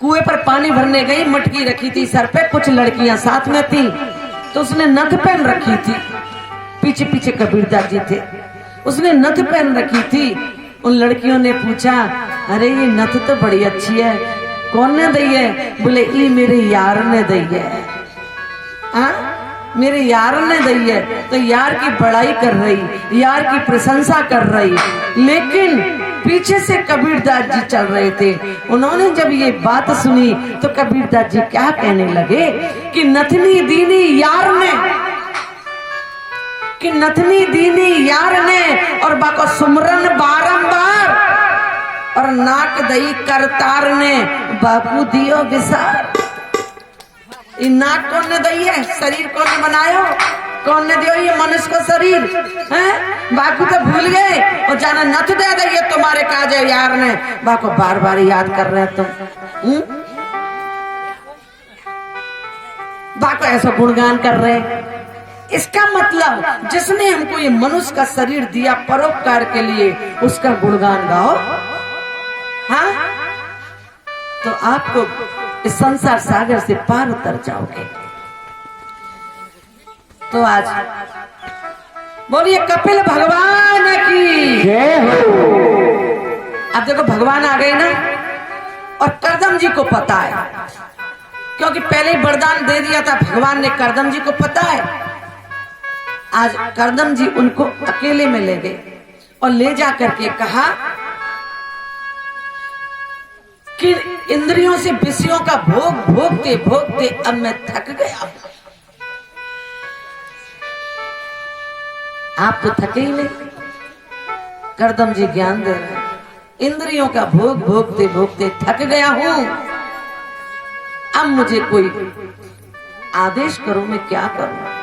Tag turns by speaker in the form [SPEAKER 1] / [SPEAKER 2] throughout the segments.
[SPEAKER 1] कुएं पर पानी भरने गई, मटकी रखी थी सर पे, कुछ लड़कियां साथ में थी, तो उसने नथ पहन रखी थी। पीछे पीछे कबीरदास जी थे, उसने नथ पहन रखी थी। उन लड़कियों ने पूछा, अरे ये नथ तो बड़ी अच्छी है, कौन ने दी है? बोले ये मेरे यार ने दी है। मेरे यार ने दी है। तो यार की बड़ाई कर रही, यार की प्रशंसा कर रही, लेकिन पीछे से कबीरदास जी चल रहे थे। उन्होंने जब ये बात सुनी तो कबीरदास जी क्या कहने लगे कि नथनी दीनी यार ने, कि नथनी दीनी यार ने और बाको सुमरन बारंबार, और नाक दई करतार ने बापू दियो विसार। ये नाक कौन ने दई है? शरीर कौन ने बनायो? कौन ने दियो ये मनुष्य को शरीर? हैं? बापू तो भूल गए और जाना नथ दे दई है तुम्हारे काजे यार ने। बाको बार बार याद कर रहे हैं तुम। बाको ऐसा गुणगान कर रहे हैं। इसका मतलब जिसने हमको ये मनुष्य का शरीर दिया परोपकार के लिए, उसका गुणगान गाओ। हाँ, तो आपको इस संसार सागर से पार उतर जाओगे। तो आज बोलिए कपिल भगवान की जय हो। अब देखो भगवान आ गए ना, और करदम जी को पता है, क्योंकि पहले ही वरदान दे दिया था भगवान ने, करदम जी को पता है। आज करदम जी उनको अकेले में ले गए और ले जाकर के कहा कि इंद्रियों से विषयों का भोग भोगते भोगते अब मैं थक गया। आप तो थके ही नहीं। करदम जी ज्ञान दे रहे हैं, इंद्रियों का भोग भोगते भोगते थक गया हूं, अब मुझे कोई आदेश करो, मैं क्या करूं?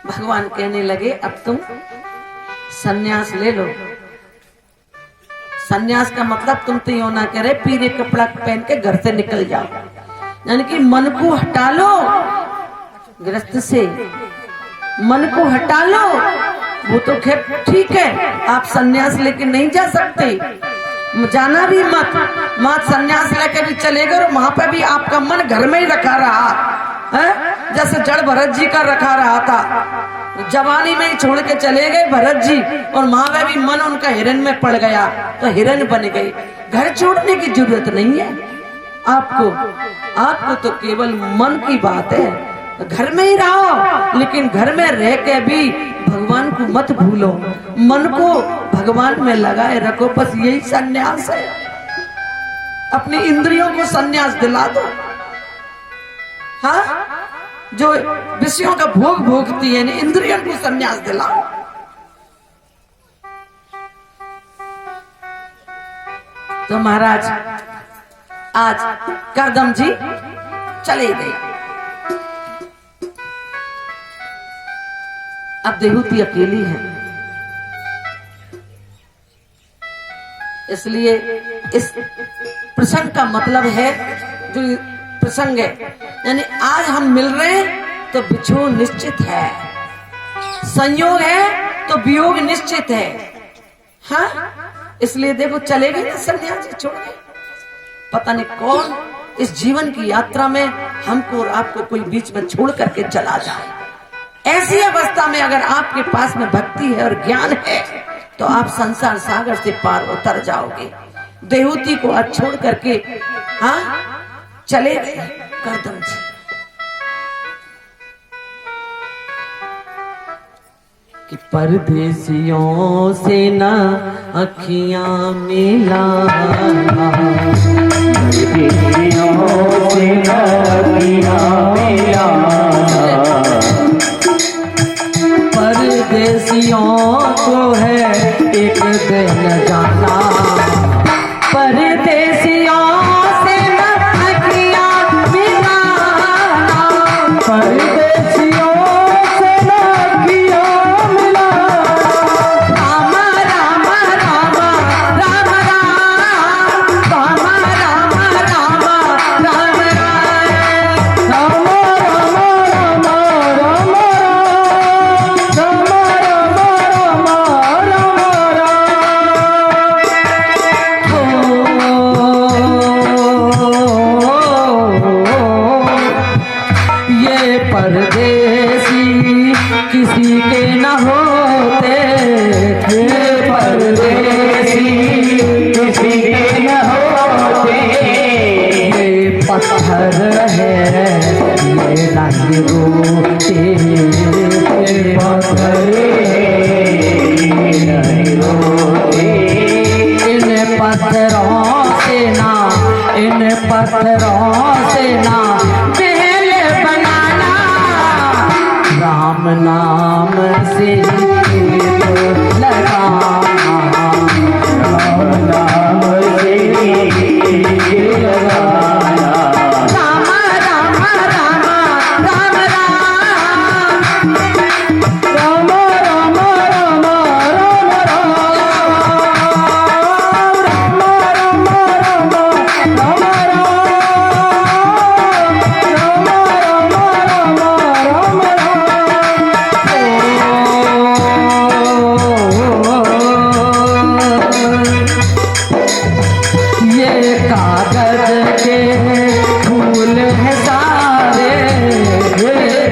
[SPEAKER 1] भगवान कहने लगे अब तुम सन्यास ले लो। सन्यास का मतलब तुम तो यो ना करे पीले कपड़ा पहन के घर से निकल जाओ, यानी कि मन को हटा लो, गृहस्थ से मन को हटा लो। वो तो खैर ठीक है, आप सन्यास लेके नहीं जा सकते, जाना भी मत सन्यास लेके भी चले गए, वहां पे भी आपका मन घर में ही रखा रहा है, जैसे जड़ भरत जी का रखा रहा था। जवानी में ही छोड़ के चले गए भरत जी, और वहां पे भी मन उनका हिरन में पड़ गया तो हिरन बन गए। घर छोड़ने की जरूरत नहीं है आपको तो केवल मन की बात है, घर में ही रहो, लेकिन घर में रह के भी भगवान को मत भूलो, मन को भगवान में लगाए रखो, बस यही सन्यास है। अपनी इंद्रियों को सन्यास दिला दो। हाँ, जो विषयों का भोग भोगती है, इंद्रियों को सन्यास दिलाओ। तो महाराज आज करदम जी चले गए। अब देहूती अकेली है, इसलिए इस प्रसंग का मतलब है, जो प्रसंग है, यानी आज हम मिल रहे हैं तो बिछोह निश्चित है, संयोग है तो वियोग निश्चित है। हाँ, इसलिए देखो चले गए ना सन्यासी छोड़ गए। पता नहीं कौन इस जीवन की यात्रा में हमको और आपको कोई बीच में छोड़ करके चला जाए। ऐसी अवस्था में अगर आपके पास में भक्ति है और ज्ञान है तो आप संसार सागर से पार उतर जाओगे। देहूती को आज छोड़ करके हाँ चले गए करदम जी। कि परदेसियों से ना अखियां मिला, परदेसियों से ना अखियां मिला, परदेसियों को है एक दिन जाना, परदेसियों से ना अखियां मिलाना, परदेसियों से ना अखियां मिलाना, राम राम राम राम राम राम राम राम राम राम राम फूलों से ना, इन पत्थरों से ना महल बनाना, राम नाम से ही तो लगाना, राम नाम से ही लगाना। राम राम राम राम राम, राम राम राम कागज के फूल है सारे,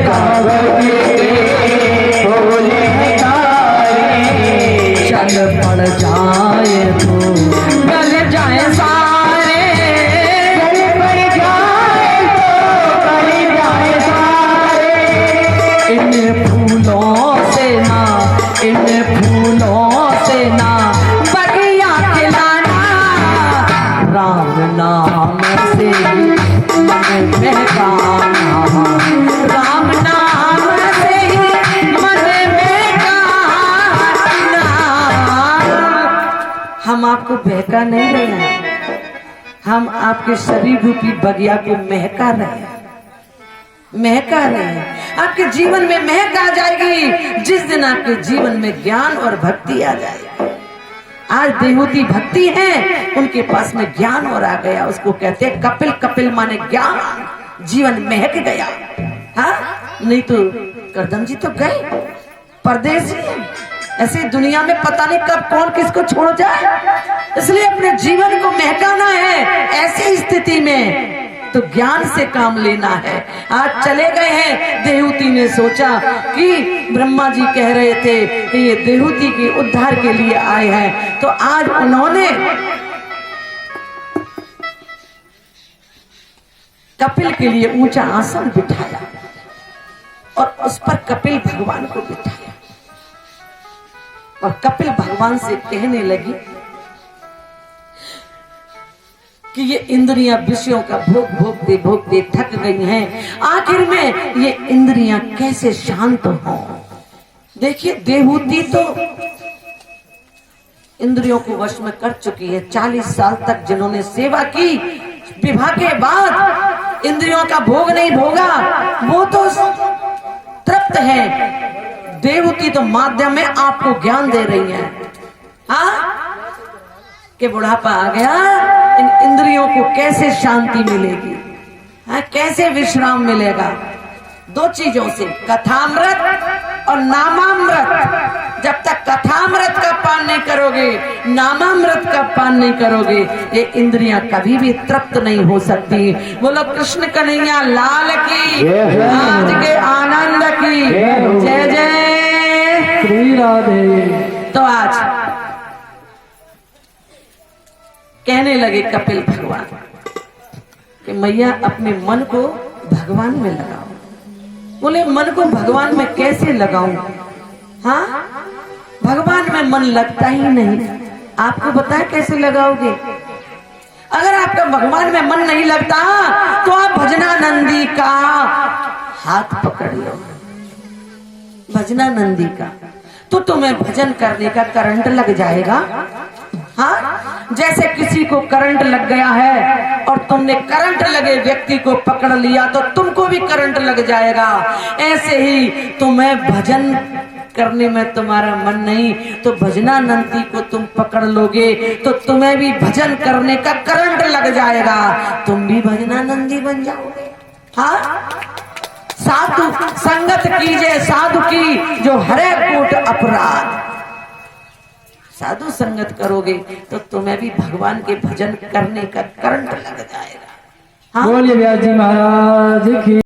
[SPEAKER 1] कागज के फूल है सारे, चल पड़ जाए तो गल जाए सारे, गल पड़ जाए तो गल जाए सारे। इन फूलों से ना, इन फूलों से ना बगिया खिलाना, राम नाम से मन में गाना, राम नाम से मन में गाना। हम आपको बहका नहीं रहे हैं, हम आपके शरीर रूपी बगिया को महका रहे हैं, महका रहे हैं। आपके जीवन में महक आ जाएगी जिस दिन आपके जीवन में ज्ञान और भक्ति आ जाएगी। आज देहूती भक्ति है, उनके पास में ज्ञान और आ गया, उसको कहते हैं कपिल। कपिल माने ज्ञान, जीवन महक गया। हाँ, नहीं तो करदम जी तो गए परदेसी है, ऐसे दुनिया में पता नहीं कब कौन किसको छोड़ जाए, इसलिए अपने जीवन को महकाना है। ऐसी स्थिति में तो ज्ञान से काम लेना है। आज चले गए हैं, देहूती ने सोचा कि ब्रह्मा जी कह रहे थे कि ये देहूती के उद्धार के लिए आए हैं, तो आज उन्होंने कपिल के लिए ऊंचा आसन बिठाया और उस पर कपिल भगवान को बिठाया और कपिल भगवान से कहने लगी कि ये इंद्रियां विषयों का भोगते थक गई हैं, आखिर में ये इंद्रियां कैसे शांत हों। देखिए, देहूती तो इंद्रियों को वश में कर चुकी है। 40 साल तक जिन्होंने सेवा की, विवाह के बाद इंद्रियों का भोग नहीं भोगा, वो तो तृप्त है। देवहूति तो माध्यम में आपको ज्ञान दे रही है। हाँ, कि बुढ़ापा आ गया, इन इंद्रियों को कैसे शांति मिलेगी, हाँ, कैसे विश्राम मिलेगा। 2 चीजों से, कथामृत और नामामृत। जब तक कथामृत का पान नहीं करोगे, नामामृत का पान नहीं करोगे, ये इंद्रियां कभी भी तृप्त नहीं हो सकती। बोलो कृष्ण कन्हैया लाल की, आज के आनंद की जय जय श्री राधे। तो आज कहने लगे कपिल भगवान कि मैया अपने मन को भगवान में लगाओ। बोले मन को भगवान में कैसे लगाऊं? हाँ, भगवान में मन लगता ही नहीं। आपको बताए कैसे लगाओगे? अगर आपका भगवान में मन नहीं लगता तो आप भजनानंदी का हाथ पकड़ लो, भजनानंदी का, तो तुम्हें भजन करने का करंट लग जाएगा। हाँ, जैसे किसी को करंट लग गया है और तुमने करंट लगे व्यक्ति को पकड़ लिया तो तुमको भी करंट लग जाएगा। ऐसे ही तुम्हें भजन करने में तुम्हारा मन नहीं तो भजनानंदी को तुम पकड़ लोगे तो तुम्हें भी भजन करने का करंट लग जाएगा, तुम भी भजनानंदी बन जाओगे। हाँ, साधु संगत कीजिए साधु की जो हरे कोट अपराध। साधु संगत करोगे तो तुम्हें भी भगवान के भजन करने का करंट लग जाएगा। हाँ? बोलिए व्यास जी महाराज की।